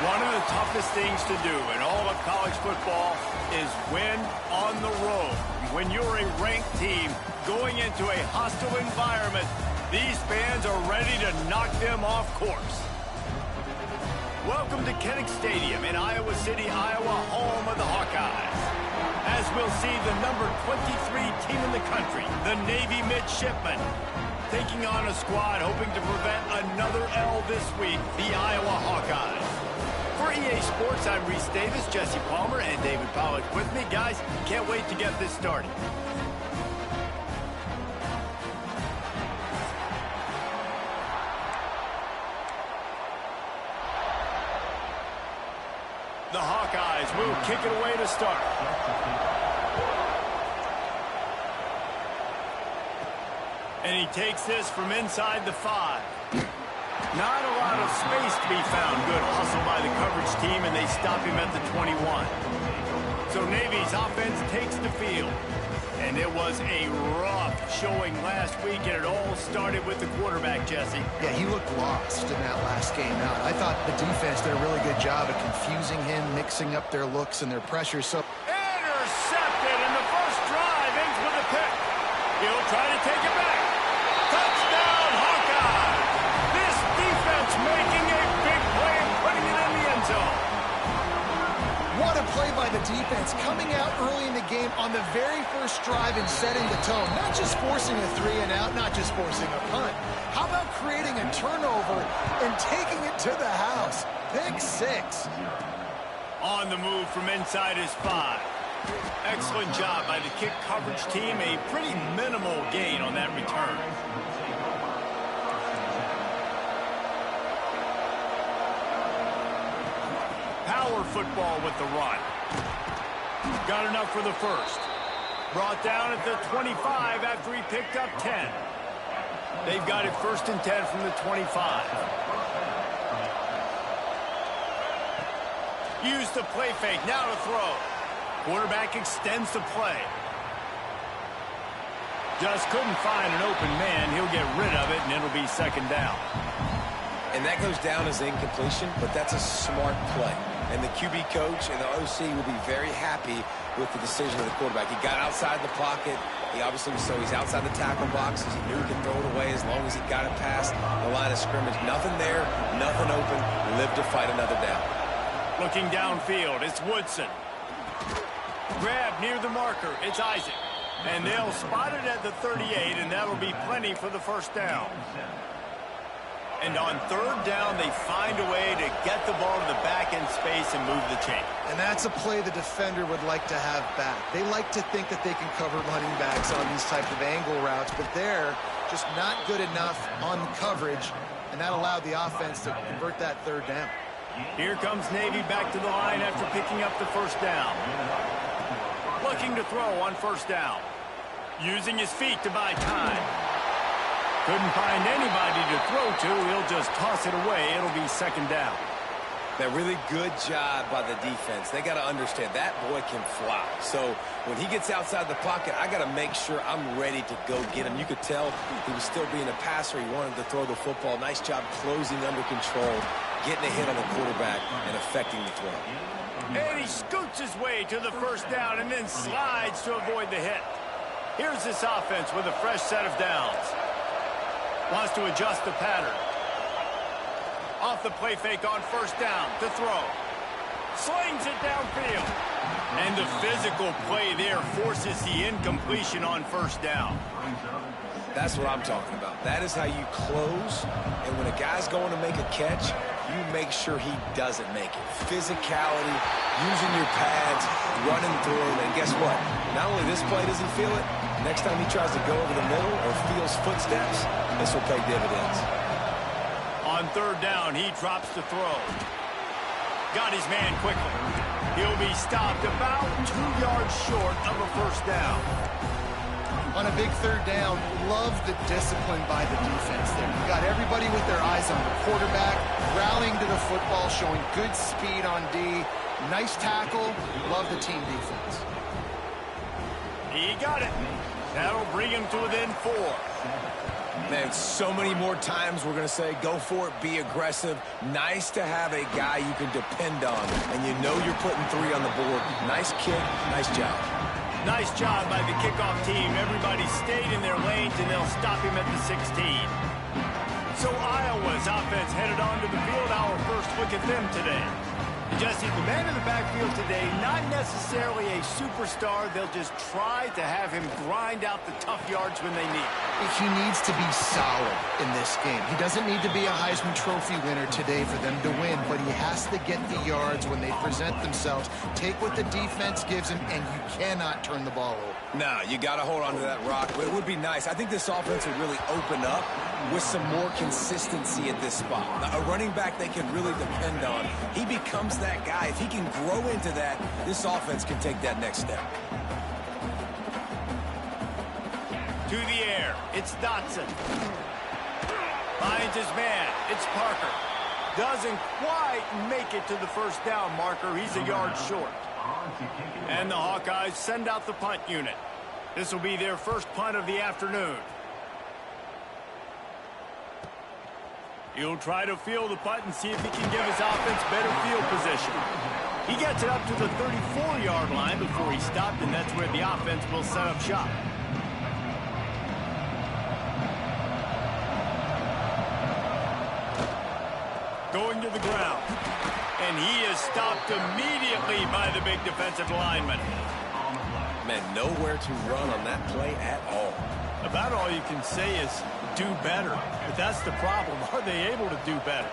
One of the toughest things to do in all of college football is win on the road. When you're a ranked team going into a hostile environment, these fans are ready to knock them off course. Welcome to Kinnick Stadium in Iowa City, Iowa, home of the Hawkeyes. As we'll see the number 23 team in the country, the Navy Midshipmen, taking on a squad hoping to prevent another L this week, the Iowa Hawkeyes. For EA Sports, I'm Reese Davis, Jesse Palmer, and David Pollack with me. Guys, can't wait to get this started. The Hawkeyes will kick it away to start. And he takes this from inside the 5. Not a lot of space to be found. Good hustle by the coverage team, and they stop him at the 21. So Navy's offense takes the field. And it was a rough showing last week, and it all started with the quarterback, Jesse. Yeah, he looked lost in that last game out. I thought the defense did a really good job of confusing him, mixing up their looks and their pressure. So intercepted, and the first drive ends with a pick. He'll try to take it back. Touchdown, Hawkeye! This defense making a big play and putting it in the end zone. What a play by the defense, coming out early in the game on the very first drive and setting the tone. Not just forcing a 3-and-out, not just forcing a punt. How about creating a turnover and taking it to the house? Pick 6. On the move from inside his 5. Excellent job by the kick coverage team. A pretty minimal gain on that return. Power football with the run. Got enough for the first. Brought down at the 25 after he picked up 10. They've got it 1st and 10 from the 25. Use the play fake. Now to throw. Quarterback extends the play. Just couldn't find an open man. He'll get rid of it, and it'll be 2nd down. And that goes down as incompletion, but that's a smart play. And the QB coach and the OC will be very happy with the decision of the quarterback. He got outside the pocket. He obviously was he's outside the tackle boxes. He knew he could throw it away as long as he got it past the line of scrimmage. Nothing there, nothing open. Live to fight another down. Looking downfield, it's Woodson. Grab near the marker, it's Isaac. And they'll spot it at the 38, and that'll be plenty for the 1st down. And on 3rd down, they find a way to get the ball to the back end space and move the chain. And that's a play the defender would like to have back. They like to think that they can cover running backs on these type of angle routes, but they're just not good enough on coverage, and that allowed the offense to convert that 3rd down. Here comes Navy back to the line after picking up the 1st down. Looking to throw on 1st down. Using his feet to buy time. Couldn't find anybody to throw to. He'll just toss it away. It'll be 2nd down. That really good job by the defense. They got to understand that boy can fly. So when he gets outside the pocket, I got to make sure I'm ready to go get him. You could tell he was still being a passer. He wanted to throw the football. Nice job closing under control, getting a hit on the quarterback, and affecting the throw. And he scoots his way to the 1st down and then slides to avoid the hit. Here's this offense with a fresh set of downs. Wants to adjust the pattern. Off the play fake on 1st down to throw. Slings it downfield. And the physical play there forces the incompletion on 1st down. That's what I'm talking about. That is how you close. And when a guy's going to make a catch, you make sure he doesn't make it. Physicality, using your pads, running through. And guess what? Not only this play does he feel it, next time he tries to go over the middle or feels footsteps, this will pay dividends. On 3rd down, he drops the throw. Got his man quickly. He'll be stopped about 2 yards short of a 1st down. On a big 3rd down, love the discipline by the defense there. You got everybody with their eyes on the quarterback, rallying to the football, showing good speed on D. Nice tackle. Love the team defense. He got it. That'll bring him to within 4. Man, so many more times we're going to say, go for it, be aggressive. Nice to have a guy you can depend on, and you know you're putting 3 on the board. Nice kick, nice job. Nice job by the kickoff team. Everybody stayed in their lanes, and they'll stop him at the 16. So Iowa's offense headed onto the field. Our first look at them today. Jesse, the man in the backfield today, not necessarily a superstar. They'll just try to have him grind out the tough yards when they need. He needs to be solid in this game. He doesn't need to be a Heisman Trophy winner today for them to win, but he has to get the yards when they present themselves. Take what the defense gives him, and you cannot turn the ball over. No, you got to hold on to that rock. But it would be nice. I think this offense would really open up with some more consistency at this spot. Now, a running back they can really depend on. He becomes that guy. If he can grow into that, this offense can take that next step. To the air, it's Dotson. Finds his man, it's Parker. Doesn't quite make it to the first down marker. He's a yard short. And the Hawkeyes send out the punt unit. This will be their first punt of the afternoon. He'll try to field the punt and see if he can give his offense better field position. He gets it up to the 34-yard line before he stopped, and that's where the offense will set up shop. Going to the ground. And he is stopped immediately by the big defensive lineman. Man, nowhere to run on that play at all. About all you can say is do better. But that's the problem. Are they able to do better?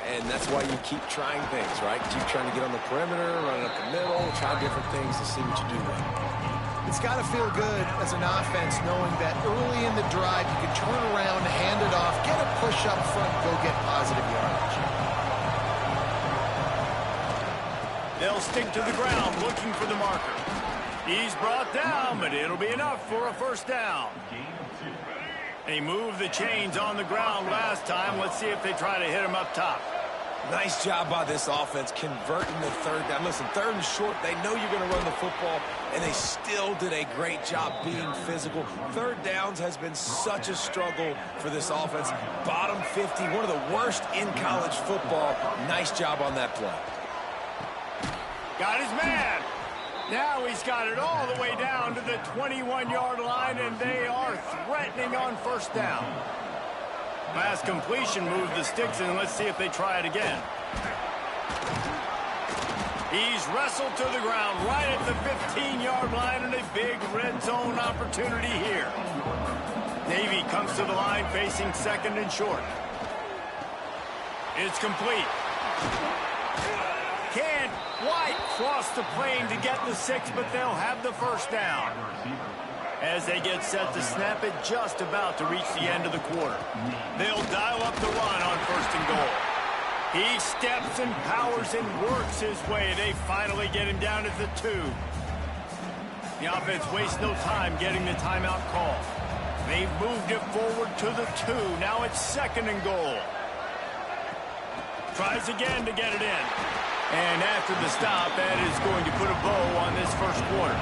And that's why you keep trying things, right? Keep trying to get on the perimeter, running up the middle, try different things to see what you do well. It's got to feel good as an offense knowing that early in the drive you can turn around, hand it off, get a push up front, go get positive yardage. They'll stick to the ground looking for the marker. He's brought down, but it'll be enough for a first down. He moved the chains on the ground last time. Let's see if they try to hit him up top. Nice job by this offense converting the third down. Listen, 3rd and short, they know you're going to run the football, and they still did a great job being physical. 3rd downs has been such a struggle for this offense. Bottom 50, one of the worst in college football. Nice job on that play. Got his man. Now he's got it all the way down to the 21-yard line, and they are threatening on first down. Last completion moved the sticks, and let's see if they try it again. He's wrestled to the ground right at the 15-yard line, and a big red zone opportunity here. Navy comes to the line facing 2nd and short. It's complete. Can't quite cross the plane to get the 6, but they'll have the first down. As they get set to snap it, just about to reach the end of the quarter. They'll dial up the run on 1st and goal. He steps and powers and works his way. They finally get him down at the 2. The offense wastes no time getting the timeout call. They've moved it forward to the 2. Now it's 2nd and goal. Tries again to get it in. And after the stop, that is going to put a bow on this first quarter.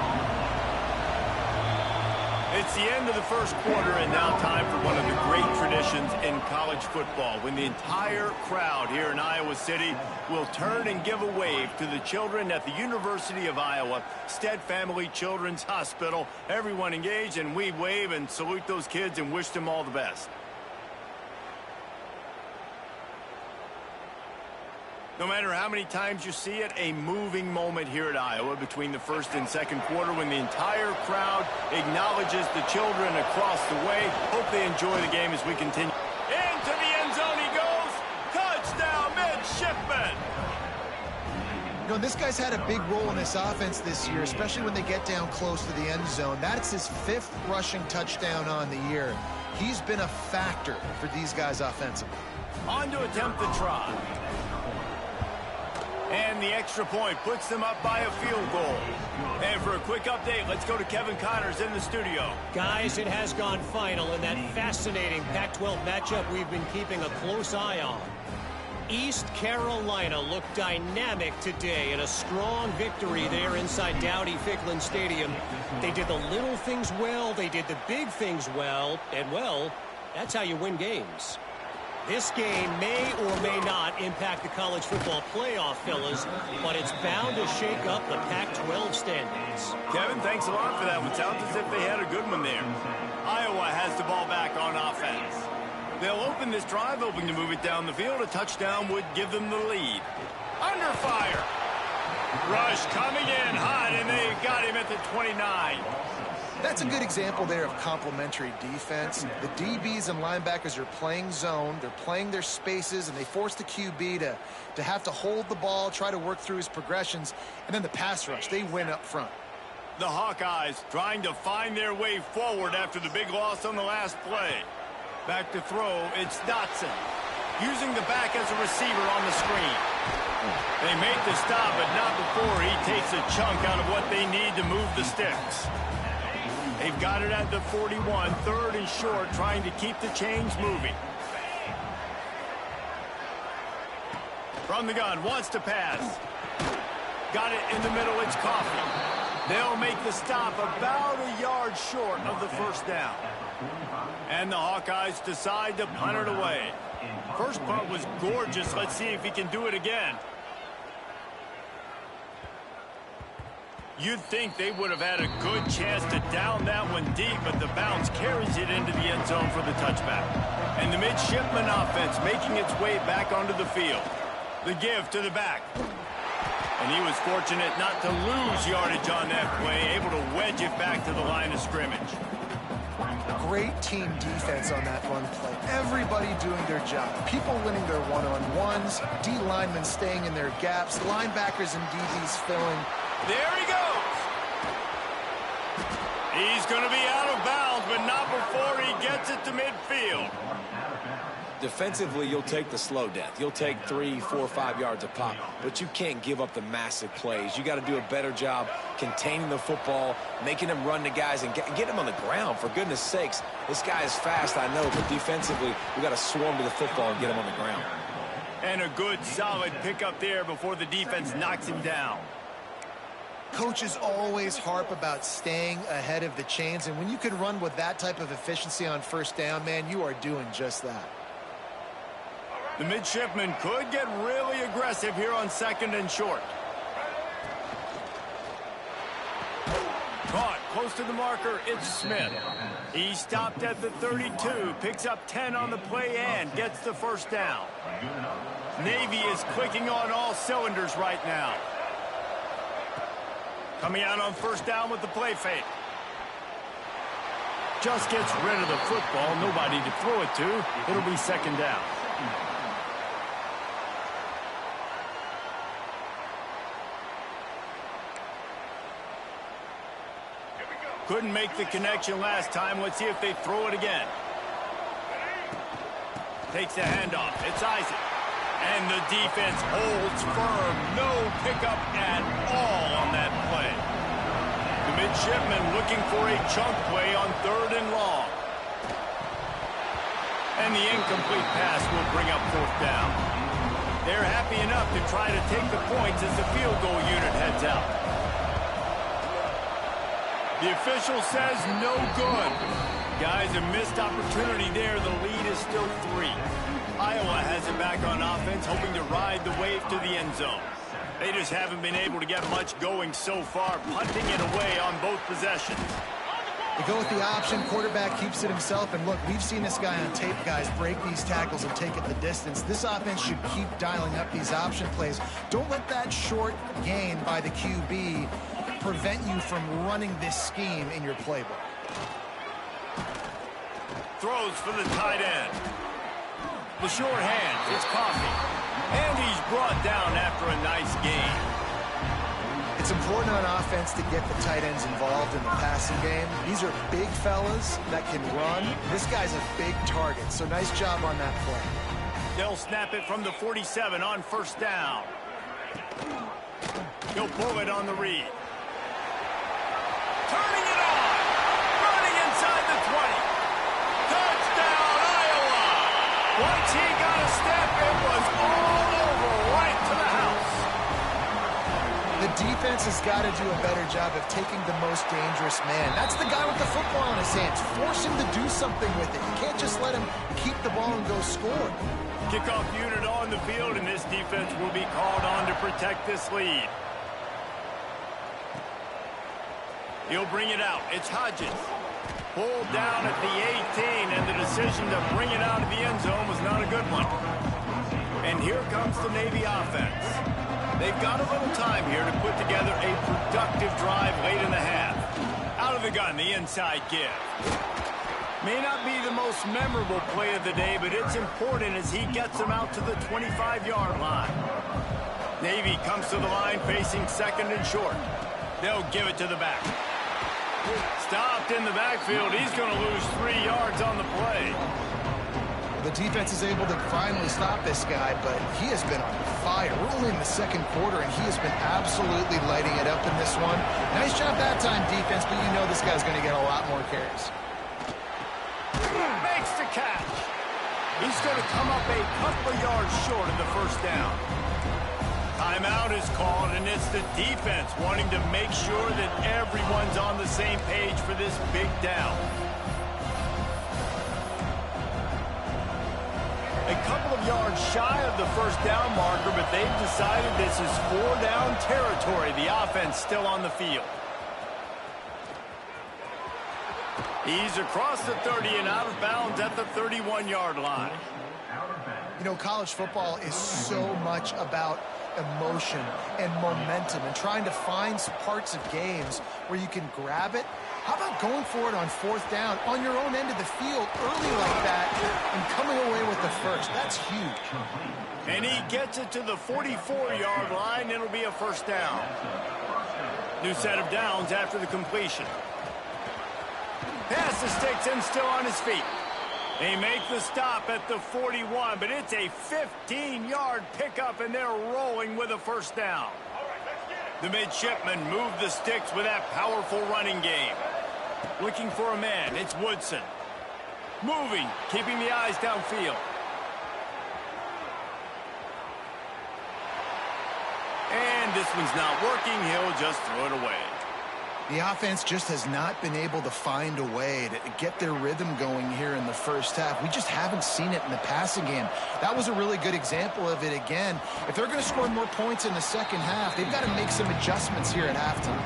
It's the end of the first quarter, and now time for one of the great traditions in college football, when the entire crowd here in Iowa City will turn and give a wave to the children at the University of Iowa, Stead Family Children's Hospital. Everyone engaged, and we wave and salute those kids and wish them all the best. No matter how many times you see it, a moving moment here at Iowa between the 1st and 2nd quarter when the entire crowd acknowledges the children across the way. Hope they enjoy the game as we continue. Into the end zone he goes. Touchdown, midshipman. You know, this guy's had a big role in this offense this year, especially when they get down close to the end zone. That's his 5th rushing touchdown on the year. He's been a factor for these guys offensively. On to attempt the try. And the extra point puts them up by a field goal. And for a quick update, let's go to Kevin Connors in the studio. Guys, it has gone final in that fascinating Pac-12 matchup we've been keeping a close eye on. East Carolina looked dynamic today in a strong victory there inside Dowdy-Ficklin Stadium. They did the little things well, they did the big things well, and well, That's how you win games. This game may or may not impact the college football playoff, fellas, but it's bound to shake up the Pac-12 standings. Kevin, thanks a lot for that one. Sounds as if they had a good one there. Iowa has the ball back on offense. They'll open this drive, hoping to move it down the field. A touchdown would give them the lead. Under fire. Rush coming in hot, and they got him at the 29. That's a good example there of complementary defense. The DBs and linebackers are playing zone. They're playing their spaces, and they force the QB to have to hold the ball, try to work through his progressions, and then the pass rush. They win up front. The Hawkeyes trying to find their way forward after the big loss on the last play. Back to throw, it's Dotson. Using the back as a receiver on the screen. They make the stop, but not before he takes a chunk out of what they need to move the sticks. They've got it at the 41, third and short, trying to keep the chains moving. From the gun, wants to pass. Got it in the middle, it's Coffee. They'll make the stop about a yard short of the first down. And the Hawkeyes decide to punt it away. First punt was gorgeous. Let's see if he can do it again. You'd think they would have had a good chance to down that one deep, but the bounce carries it into the end zone for the touchback. And the midshipman offense making its way back onto the field. The give to the back. And he was fortunate not to lose yardage on that play, able to wedge it back to the line of scrimmage. Great team defense on that run play. Everybody doing their job. People winning their one-on-ones, D linemen staying in their gaps, linebackers and DBs filling. There he goes. He's going to be out of bounds, but not before he gets it to midfield. Defensively, you'll take the slow death. You'll take 3, 4, 5 yards a pop, but you can't give up the massive plays. You got to do a better job containing the football, making them run the guys, and get them on the ground. For goodness sakes, this guy is fast, I know, but defensively, we got to swarm to the football and get him on the ground. And a good, solid pickup there before the defense knocks him down. Coaches always harp about staying ahead of the chains, and when you can run with that type of efficiency on first down, man, you are doing just that. The midshipman could get really aggressive here on second and short. Caught close to the marker, it's Smith. He stopped at the 32, picks up 10 on the play and gets the first down. Navy is clicking on all cylinders right now. Coming out on first down with the play fake. Just gets rid of the football, nobody to throw it to. It'll be second down. Couldn't make the connection last time. Let's see if they throw it again. Takes the handoff. It's Isaac. And the defense holds firm. No pickup at all on that play. The midshipman looking for a chunk play on third and long. And the incomplete pass will bring up fourth down. They're happy enough to try to take the points as the field goal unit heads out. The official says no good. Guys, a missed opportunity there. The lead is still 3. Iowa has it back on offense, hoping to ride the wave to the end zone. They just haven't been able to get much going so far, punting it away on both possessions. They go with the option. Quarterback keeps it himself. And look, we've seen this guy on tape, guys, break these tackles and take it the distance. This offense should keep dialing up these option plays. Don't let that short gain by the QB prevent you from running this scheme in your playbook. Throws for the tight end. The short hand, it's Coffee. And he's brought down after a nice gain. It's important on offense to get the tight ends involved in the passing game. These are big fellas that can run. This guy's a big target, so nice job on that play. They'll snap it from the 47 on first down. He'll pull it on the read. Turning it on. Running inside the 20. Touchdown, Iowa. Once he got a step, it was all over right to the house. The The defense has got to do a better job of taking the most dangerous man. That's the guy with the football in his hands. Force him to do something with it. You can't just let him keep the ball and go score. Kickoff unit on the field, and this defense will be called on to protect this lead. He'll bring it out. It's Hodges. Pulled down at the 18, and the decision to bring it out of the end zone was not a good one. And here comes the Navy offense. They've got a little time here to put together a productive drive late in the half. Out of the gun, the inside give. May not be the most memorable play of the day, but it's important as he gets them out to the 25-yard line. Navy comes to the line facing second and short. They'll give it to the back. Stopped in the backfield. He's going to lose 3 yards on the play. The defense is able to finally stop this guy, but he has been on fire. We're only in the second quarter, and he has been absolutely lighting it up in this one. Nice job that time, defense, but you know this guy's going to get a lot more carries. Makes the catch. He's going to come up a couple of yards short of the first down. Timeout is called, and it's the defense wanting to make sure that everyone's on the same page for this big down. A couple of yards shy of the first down marker, but they've decided this is 4-down territory. The offense still on the field. He's across the 30 and out of bounds at the 31-yard line. You know, college football is so much about emotion and momentum and trying to find parts of games where you can grab it. How about going for it on fourth down on your own end of the field early like that and coming away with the first? That's huge. And he gets it to the 44-yard line. It'll be a first down. New set of downs after the completion. Pass the sticks and still on his feet. They make the stop at the 41, but it's a 15-yard pickup, and they're rolling with a first down. The midshipmen move the sticks with that powerful running game. Looking for a man, it's Woodson. Moving, keeping the eyes downfield. And this one's not working. He'll just throw it away. The offense just has not been able to find a way to get their rhythm going here in the first half. We just haven't seen it in the passing game. That was a really good example of it again. If they're going to score more points in the second half, they've got to make some adjustments here at halftime.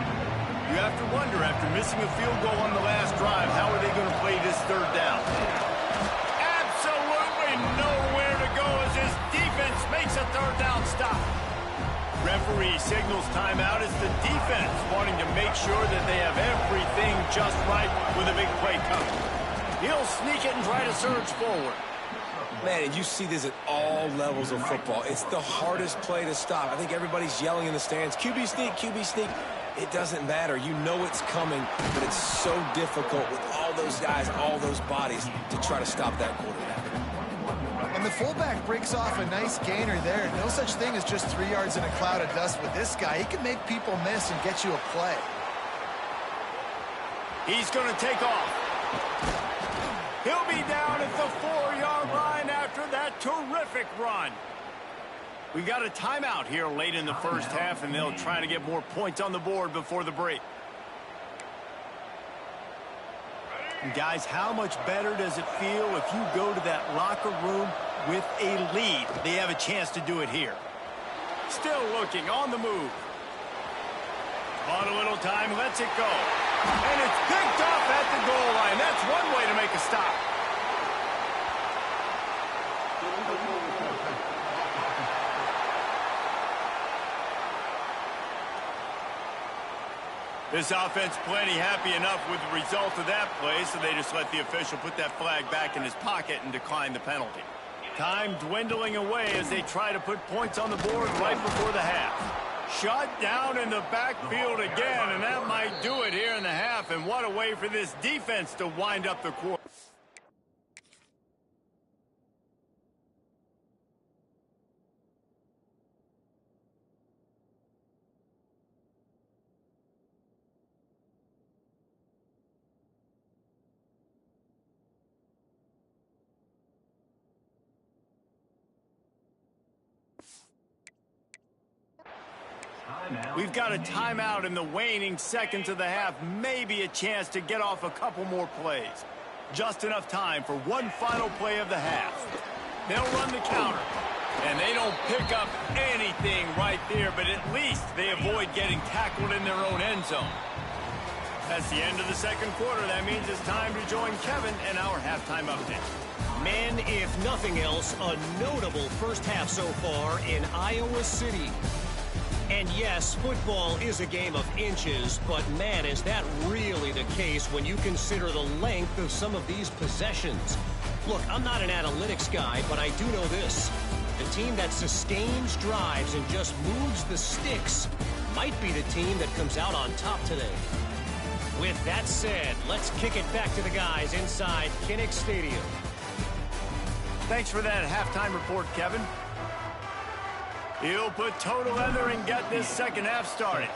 You have to wonder, after missing a field goal on the last drive, how are they going to play this third down? Absolutely nowhere to go as his defense makes a third down stop. Referee signals timeout as the defense wanting to make sure that they have everything just right with a big play coming. He'll sneak it and try to surge forward. Man, and you see this at all levels of football. It's the hardest play to stop. I think everybody's yelling in the stands, QB sneak, QB sneak. It doesn't matter. You know it's coming, but it's so difficult with all those guys, all those bodies to try to stop that quarterback. And the fullback breaks off a nice gainer there. No such thing as just 3 yards in a cloud of dust with this guy. He can make people miss and get you a play. He's going to take off. He'll be down at the 4-yard line after that terrific run. We got a timeout here late in the first half, and they'll try to get more points on the board before the break. And guys, how much better does it feel if you go to that locker room with a lead? They have a chance to do it here. Still looking, on the move. On a little time, lets it go. And it's picked off at the goal line. That's one way to make a stop. This offense plenty happy enough with the result of that play, so they just let the official put that flag back in his pocket and decline the penalty. Time dwindling away as they try to put points on the board right before the half. Shut down in the backfield again, and that might do it here in the half. And what a way for this defense to wind up the quarter. We've got a timeout in the waning seconds of the half. Maybe a chance to get off a couple more plays. Just enough time for one final play of the half. They'll run the counter. And they don't pick up anything right there, but at least they avoid getting tackled in their own end zone. That's the end of the second quarter. That means it's time to join Kevin in our halftime update. Men, if nothing else, a notable first half so far in Iowa City. And yes, football is a game of inches, but man, is that really the case when you consider the length of some of these possessions. Look, I'm not an analytics guy, but I do know this. The team that sustains drives and just moves the sticks might be the team that comes out on top today. With that said, let's kick it back to the guys inside Kinnick Stadium. Thanks for that halftime report, Kevin. He'll put toe to leather and get this second half started.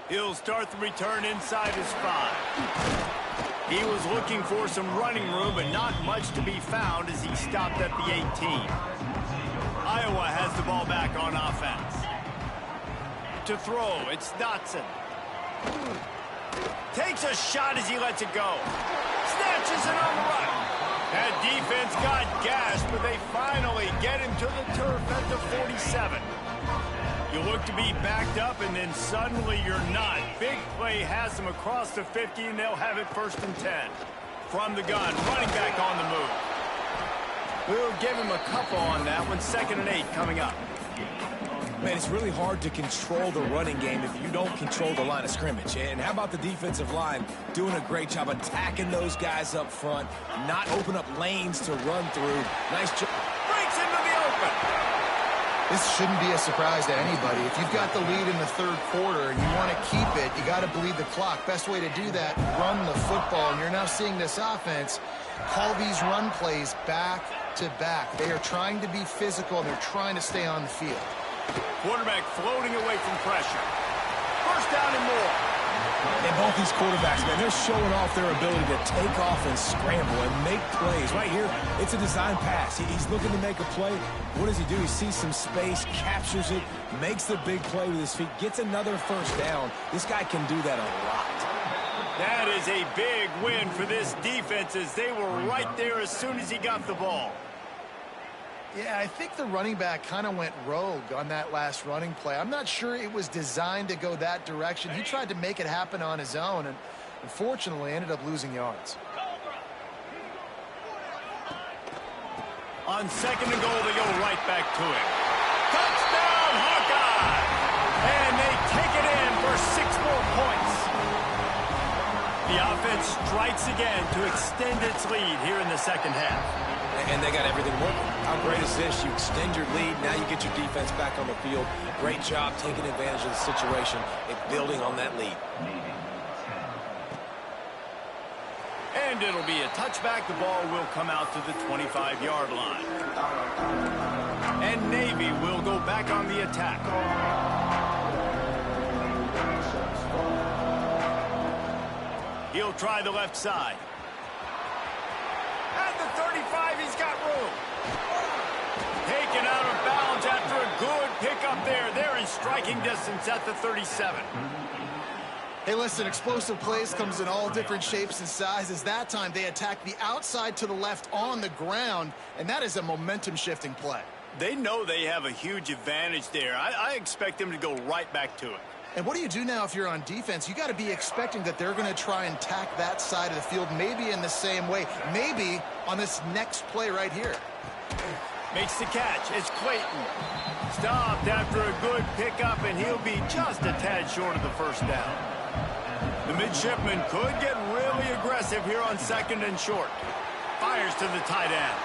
He'll start the return inside his 5. He was looking for some running room, but not much to be found as he stopped at the 18. Iowa has the ball back on offense. To throw, it's Dotson. Takes a shot as he lets it go. Snatches it on the run. That defense got gashed, but they finally get him to the turf at the 47. You look to be backed up, and then suddenly you're not. Big play has them across the 50, and they'll have it 1st and 10. From the gun, running back on the move. We'll give him a couple on that one. 2nd and 8 coming up. Man, it's really hard to control the running game if you don't control the line of scrimmage. And how about the defensive line doing a great job attacking those guys up front, not open up lanes to run through. Nice job. Breaks into the open. This shouldn't be a surprise to anybody. If you've got the lead in the third quarter and you want to keep it, you got to bleed the clock. Best way to do that, run the football. And you're now seeing this offense call these run plays back to back. They are trying to be physical, and they're trying to stay on the field. Quarterback floating away from pressure. 1st down and more. And both these quarterbacks, man, they're showing off their ability to take off and scramble and make plays. Right here, it's a design pass. He's looking to make a play. What does he do? He sees some space, captures it, makes the big play with his feet, gets another 1st down. This guy can do that a lot. That is a big win for this defense, as they were right there as soon as he got the ball. Yeah, I think the running back kind of went rogue on that last running play. I'm not sure it was designed to go that direction. He tried to make it happen on his own, and unfortunately ended up losing yards. On 2nd and goal, they go right back to him. Touchdown, Hawkeye! And they take it in for 6 more points. The offense strikes again to extend its lead here in the second half. And they got everything working. How great is this? You extend your lead, now you get your defense back on the field. Great job taking advantage of the situation and building on that lead. And it'll be a touchback. The ball will come out to the 25-yard line. And Navy will go back on the attack. He'll try the left side. At the 35, he's got room. Taken out of bounds after a good pickup there. They're in striking distance at the 37. Hey, listen, explosive plays comes in all different shapes and sizes. That time, they attack the outside to the left on the ground, and that is a momentum-shifting play. They know they have a huge advantage there. I expect them to go right back to it. And what do you do now if you're on defense? You got to be expecting that they're going to try and tack that side of the field, maybe in the same way, maybe on this next play right here. Makes the catch. It's Clayton. Stopped after a good pickup, and he'll be just a tad short of the 1st down. The midshipman could get really aggressive here on 2nd and short. Fires to the tight end.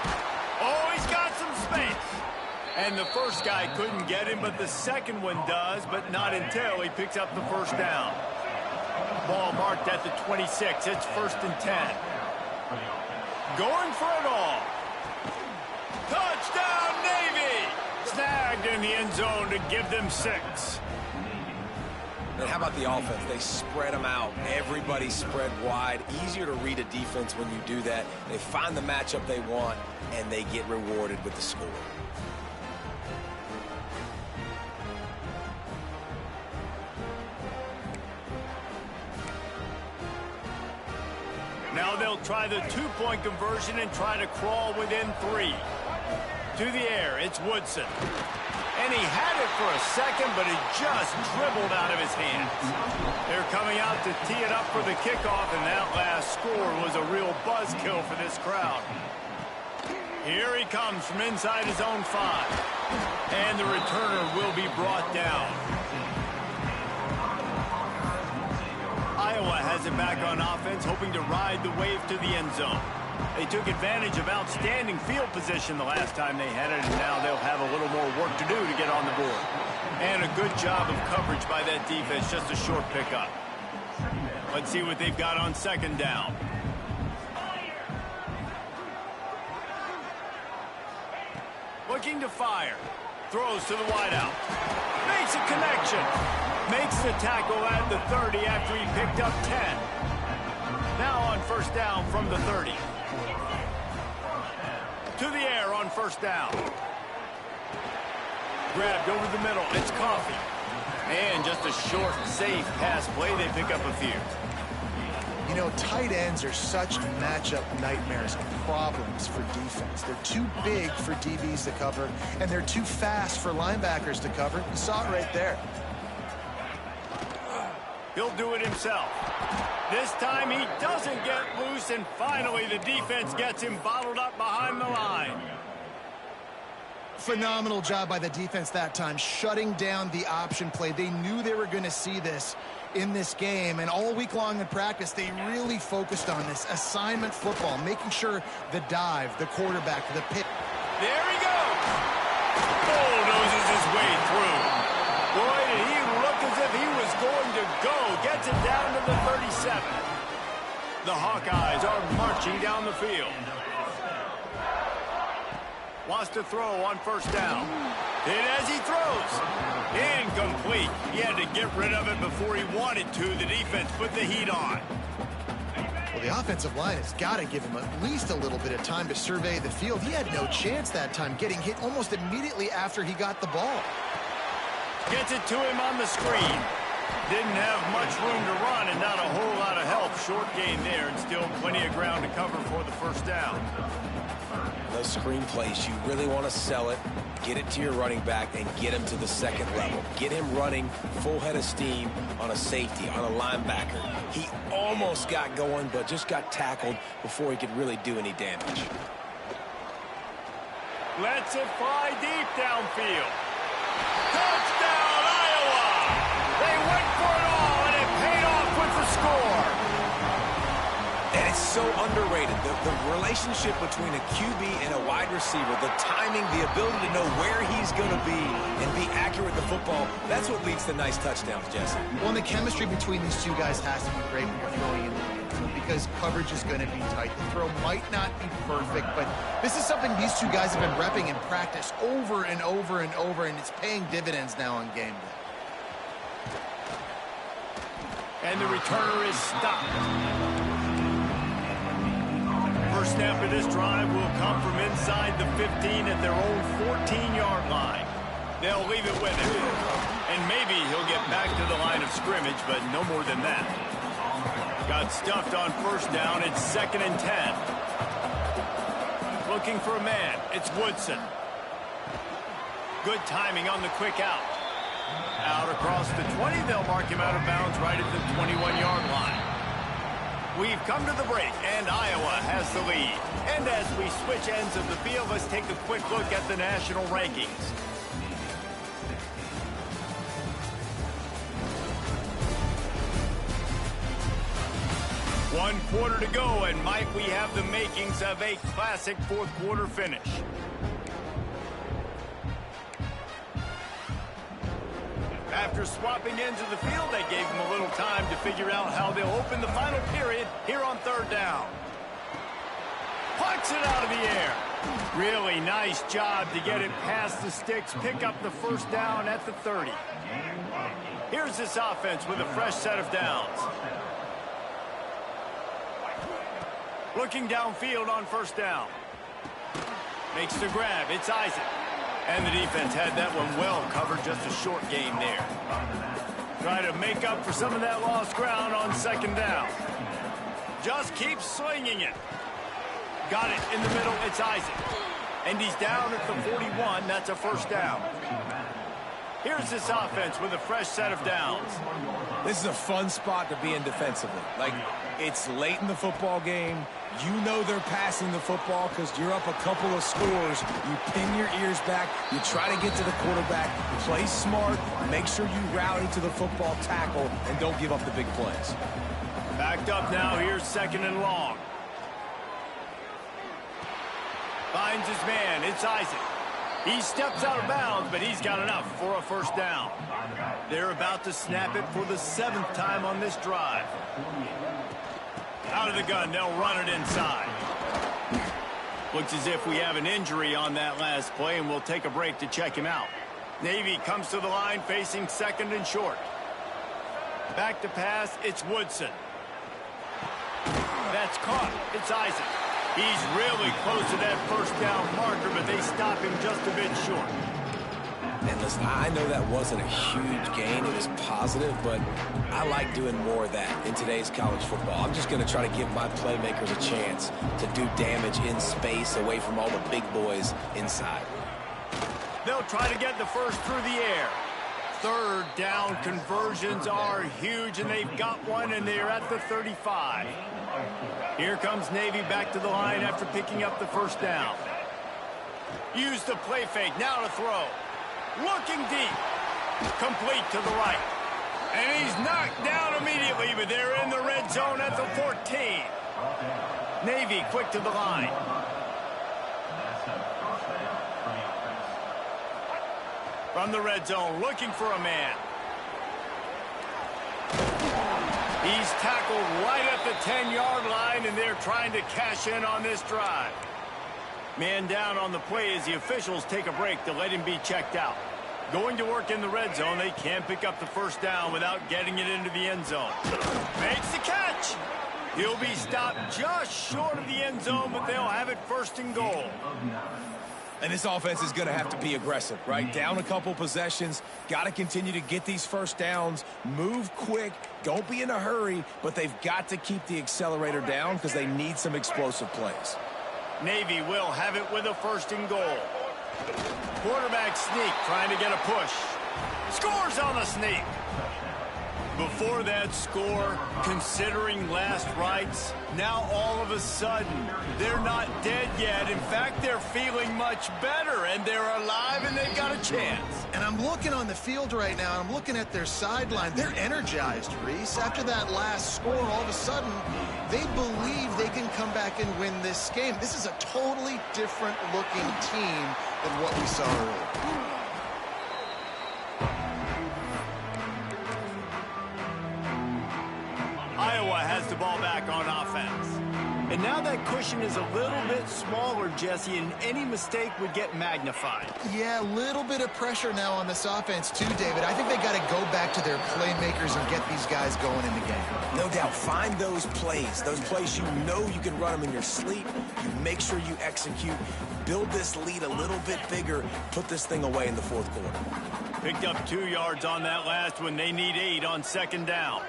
Oh, he's got some space. And the first guy couldn't get him, but the second one does, but not until he picks up the 1st down. Ball marked at the 26. It's 1st and 10. Going for it all. Touchdown, Navy! Snagged in the end zone to give them 6. And how about the offense? They spread them out. Everybody spread wide. Easier to read a defense when you do that. They find the matchup they want, and they get rewarded with the score. they'll try the two-point conversion and try to crawl within 3. To the air, it's Woodson. And he had it for a second, but it just dribbled out of his hands. They're coming out to tee it up for the kickoff, and that last score was a real buzzkill for this crowd. Here he comes from inside his own 5. And the returner will be brought down. Iowa has it back on offense, hoping to ride the wave to the end zone. They took advantage of outstanding field position the last time they had it, and now they'll have a little more work to do to get on the board. And a good job of coverage by that defense, just a short pickup. Let's see what they've got on second down. Looking to fire. Throws to the wideout. Makes a connection. Makes the tackle at the 30 after he picked up 10. Now on first down from the 30. To the air on first down. Grabbed over the middle. It's Coffee. And just a short, safe pass play. They pick up a few. You know, tight ends are such matchup nightmares and problems for defense. They're too big for DBs to cover, and they're too fast for linebackers to cover. You saw it right there. He'll do it himself. This time he doesn't get loose, and finally the defense gets him bottled up behind the line. Phenomenal job by the defense that time, shutting down the option play. They knew they were going to see this in this game, and all week long in practice, they really focused on this assignment football, making sure the dive, the quarterback, the pick. There he goes. Bulldozes his way through. Boy, did he look as if he was going to go. Gets it down to the 37. The Hawkeyes are marching down the field. Wants to throw on first down. Hit as he throws. Incomplete. He had to get rid of it before he wanted to. The defense put the heat on. Well, the offensive line has got to give him at least a little bit of time to survey the field. He had no chance that time, getting hit almost immediately after he got the ball. Gets it to him on the screen. Didn't have much room to run and not a whole lot of help. Short gain there and still plenty of ground to cover for the first down. Those screen plays, you really want to sell it, get it to your running back, and get him to the second level. Get him running full head of steam on a safety, on a linebacker. He almost got going, but just got tackled before he could really do any damage. Lets it fly deep downfield. Touchdown, Iowa! They went for it all, and it paid off with the score. And it's so underrated. The relationship between a QB and a wide receiver, the timing, the ability to know where he's going to be and be accurate with the football, that's what leads to nice touchdowns, Jesse. Well, and the chemistry between these two guys has to be great when you're throwing in the game, because coverage is going to be tight. The throw might not be perfect, but this is something these two guys have been repping in practice over and over and over, and it's paying dividends now on game day. And the returner is stopped. First snap of this drive will come from inside the 15 at their own 14-yard line. They'll leave it with him. And maybe he'll get back to the line of scrimmage, but no more than that. Got stuffed on first down. It's 2nd and 10. Looking for a man. It's Woodson. Good timing on the quick out. Out across the 20. They'll mark him out of bounds right at the 21-yard line. We've come to the break, and Iowa has the lead. And as we switch ends of the field, let's take a quick look at the national rankings. One quarter to go, and might we have the makings of a classic fourth-quarter finish. After swapping ends of the field, they gave them a little time to figure out how they'll open the final period here on third down. Plucks it out of the air. Really nice job to get it past the sticks, pick up the first down at the 30. Here's this offense with a fresh set of downs. Looking downfield on first down. Makes the grab. It's Isaac. And the defense had that one well covered, just a short gain there. Try to make up for some of that lost ground on second down. Just keep slinging it. Got it in the middle. It's Isaac. And he's down at the 41. That's a first down. Here's this offense with a fresh set of downs. This is a fun spot to be in defensively. Like, it's late in the football game. You know they're passing the football because you're up a couple of scores. You pin your ears back. You try to get to the quarterback. Play smart. Make sure you rally to the football tackle and don't give up the big plays. Backed up now. Here's second and long. Finds his man. It's Isaac. He steps out of bounds, but he's got enough for a first down. They're about to snap it for the 7th time on this drive. Out of the gun, they'll run it inside. Looks as if we have an injury on that last play, and we'll take a break to check him out. Navy comes to the line facing second and short. Back to pass, it's Woodson. That's caught. It's Isaac. He's really close to that first down marker, but they stop him just a bit short. And listen, I know that wasn't a huge gain. It was positive, but I like doing more of that in today's college football. I'm just going to try to give my playmakers a chance to do damage in space away from all the big boys inside. They'll try to get the first through the air. Third down conversions are huge, and they've got one, and they're at the 35. Here comes Navy back to the line after picking up the first down. Use the play fake, now to throw. Looking deep. Complete to the right. And he's knocked down immediately, but they're in the red zone at the 14. Navy quick to the line. From the red zone, looking for a man. He's tackled right at the 10-yard line, and they're trying to cash in on this drive. Man down on the play as the officials take a break to let him be checked out. Going to work in the red zone, they can't pick up the first down without getting it into the end zone. Makes the catch. He'll be stopped just short of the end zone, but they'll have it first and goal. And this offense is going to have to be aggressive, right? Down a couple possessions, got to continue to get these first downs, move quick, don't be in a hurry, but they've got to keep the accelerator down because they need some explosive plays. Navy will have it with a first and goal. Quarterback sneak, trying to get a push. Scores on the sneak. Before that score, considering last rites, now all of a sudden, they're not dead yet. In fact, they're feeling much better, and they're alive, and they've got a chance. And I'm looking on the field right now, and I'm looking at their sideline. They're energized, Reese. After that last score, all of a sudden, they believe they can come back and win this game. This is a totally different-looking team than what we saw earlier. Iowa has the ball back on offense. And now that cushion is a little bit smaller, Jesse, and any mistake would get magnified. Yeah, a little bit of pressure now on this offense too, David. I think they got to go back to their playmakers and get these guys going in the game. No doubt. Find those plays you know you can run them in your sleep. You make sure you execute. Build this lead a little bit bigger. Put this thing away in the fourth quarter. Picked up 2 yards on that last one. They need 8 on second down.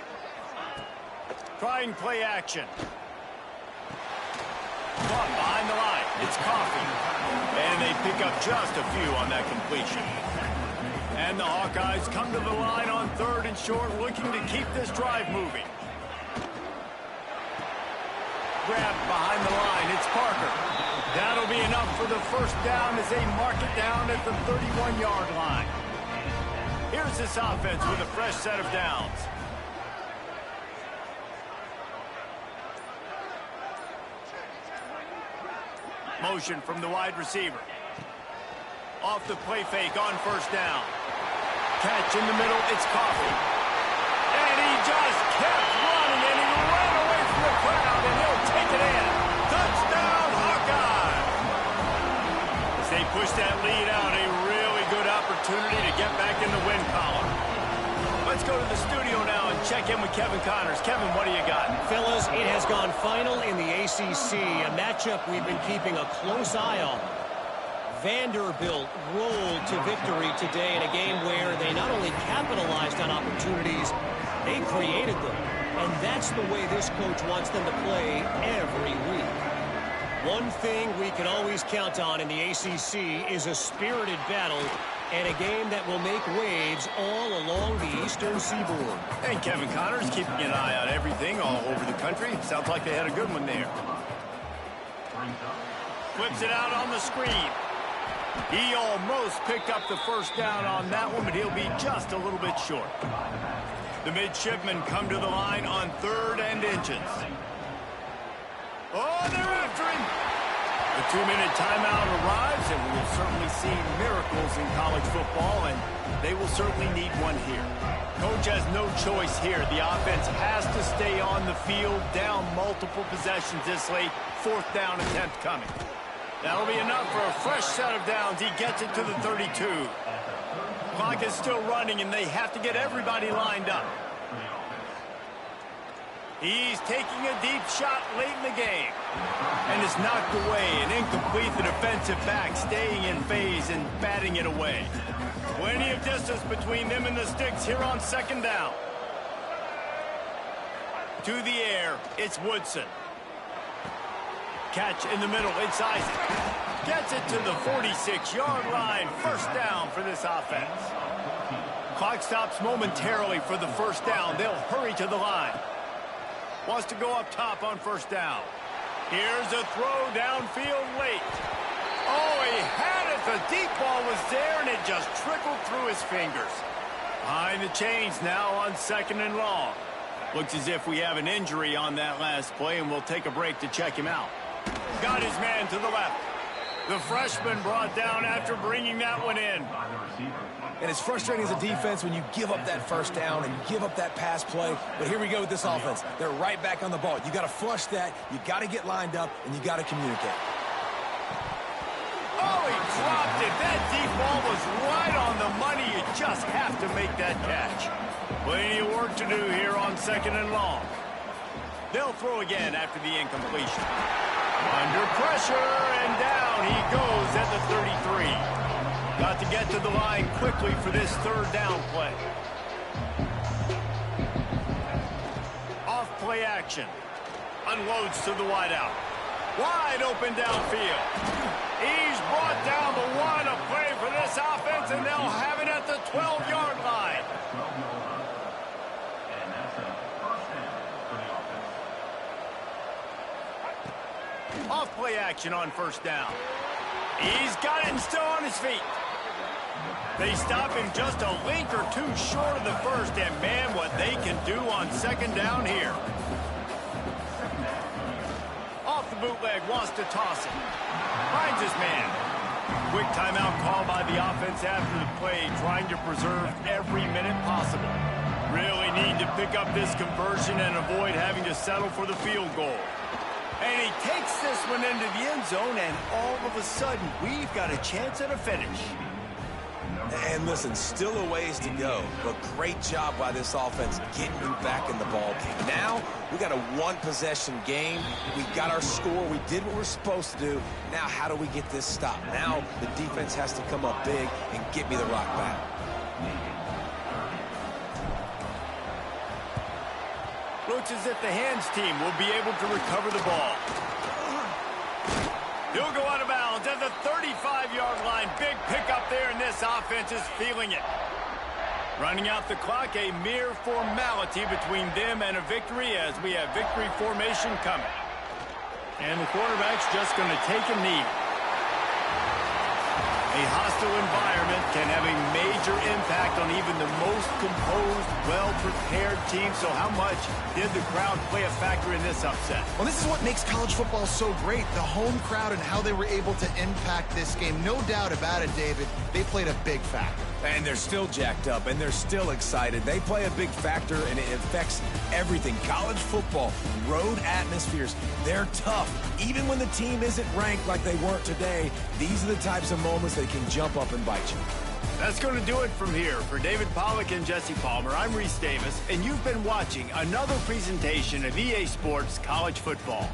Trying play action. Caught behind the line. It's Coffee. And they pick up just a few on that completion. And the Hawkeyes come to the line on third and short, looking to keep this drive moving. Grabbed behind the line. It's Parker. That'll be enough for the first down as they mark it down at the 31-yard line. Here's this offense with a fresh set of downs. Motion from the wide receiver. Off the play fake on first down. Catch in the middle, it's Coffee. And he just kept running, and he ran away from the crowd, and he'll take it in. Touchdown, Hawkeye! As they push that lead out, a really good opportunity to get back in the win column. Let's go to the studio now and check in with Kevin Connors. Kevin, what do you got? Fellas, it has gone final in the ACC, a matchup we've been keeping a close eye on. Vanderbilt rolled to victory today in a game where they not only capitalized on opportunities, they created them. And that's the way this coach wants them to play every week. One thing we can always count on in the ACC is a spirited battle and a game that will make waves all along the Eastern Seaboard. And Kevin Connors keeping an eye on everything all over the country. Sounds like they had a good one there. Flips it out on the screen. He almost picked up the first down on that one, but he'll be just a little bit short. The midshipmen come to the line on 3rd and inches. Oh, they're after him. The 2-minute timeout arrives, and we will certainly see miracles in college football, and they will certainly need one here. Coach has no choice here. The offense has to stay on the field, down multiple possessions this late. 4th down attempt coming. That'll be enough for a fresh set of downs. He gets it to the 32. Clock is still running, and they have to get everybody lined up. He's taking a deep shot late in the game. And it's knocked away. An incomplete, the defensive back staying in phase and batting it away. Plenty of distance between them and the sticks here on 2nd down. To the air, it's Woodson. Catch in the middle, it's Isaac. Gets it to the 46-yard line. 1st down for this offense. Clock stops momentarily for the 1st down. They'll hurry to the line. Wants to go up top on 1st down. Here's a throw downfield late. Oh, he had it. The deep ball was there, and it just trickled through his fingers. Behind the chains now on 2nd and long. Looks as if we have an injury on that last play, and we'll take a break to check him out. Got his man to the left. The freshman brought down after bringing that one in. And it's frustrating as a defense when you give up that 1st down and you give up that pass play. But here we go with this offense. They're right back on the ball. You got to flush that. You got to get lined up, and you got to communicate. Oh, he dropped it. That deep ball was right on the money. You just have to make that catch. Plenty of work to do here on 2nd and long. They'll throw again after the incompletion. Under pressure, and down he goes at the 33. Got to get to the line quickly for this 3rd down play. Off play action. Unloads to the wideout. Wide open downfield. He's brought down the one. A play for this offense, and they'll have it at the 12-yard line. Off play action on 1st down. He's got it and still on his feet. They stop him just a link or two short of the 1st, and man, what they can do on 2nd down here. Off the bootleg, wants to toss it. Finds his man. Quick timeout call by the offense after the play, trying to preserve every minute possible. Really need to pick up this conversion and avoid having to settle for the field goal. And he takes this one into the end zone, and all of a sudden, we've got a chance at a finish. And listen, still a ways to go, but great job by this offense getting you back in the ball game. Now, we got a 1-possession game. We got our score. We did what we're supposed to do. Now, how do we get this stopped? Now, the defense has to come up big and get me the rock back. Looks as if the hands team will be able to recover the ball. He'll go out of bounds at the 35-yard line. Big pickup there, and this offense is feeling it. Running out the clock, a mere formality between them and a victory as we have victory formation coming. And the quarterback's just going to take a knee. A hostile environment can have a major impact on even the most composed, well-prepared team. So how much did the crowd play a factor in this upset? Well, this is what makes college football so great, the home crowd and how they were able to impact this game. No doubt about it, David. They played a big factor. And they're still jacked up, and they're still excited. They play a big factor, and it affects everything. College football, road atmospheres, they're tough. Even when the team isn't ranked like they weren't today, these are the types of moments that can jump up and bite you. That's going to do it from here. For David Pollack and Jesse Palmer, I'm Reese Davis, and you've been watching another presentation of EA Sports College Football.